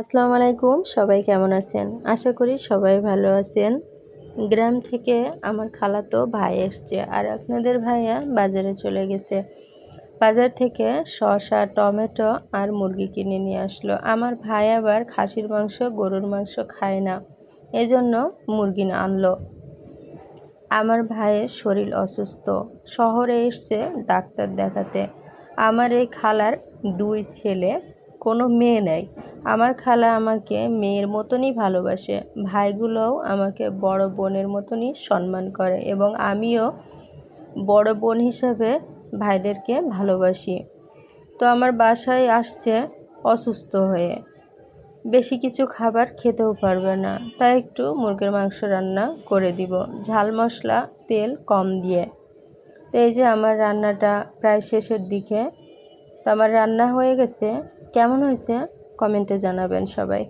আসসালামু আলাইকুম, সবাই কেমন আছেন? আশা করি সবাই ভালো আছেন। গ্রাম থেকে আমার খালাতো ভাই এসছে আর আপনাদের ভাইয়া বাজারে চলে গেছে। বাজার থেকে শসা, টমেটো আর মুরগি কিনে নিয়ে আসলো। আমার ভাই আবার খাসির মাংস, গরুর মাংস খায় না, এজন্য মুরগি আনলো। আমার ভাইয়ের শরীর অসুস্থ, শহরে এসছে ডাক্তার দেখাতে। আমার এই খালার 2 ছেলে, কোনো মেয়ে নেই। আমার খালা আমাকে মেয়ের মতনই ভালোবাসে। ভাইগুলোও আমাকে বড় বোনের মতনই সম্মান করে এবং আমিও বড় বোন হিসাবে ভাইদেরকে ভালোবাসি। তো আমার বাসায় আসছে অসুস্থ হয়ে, বেশি কিছু খাবার খেতেও পারবে না, তাই একটু মুরগির মাংস রান্না করে দিব, ঝাল মশলা তেল কম দিয়ে। তো এই যে আমার রান্নাটা প্রায় শেষের দিকে। তো আমার রান্না হয়ে গেছে, কেমন হয়েছে কমেন্টে জানাবেন সবাই।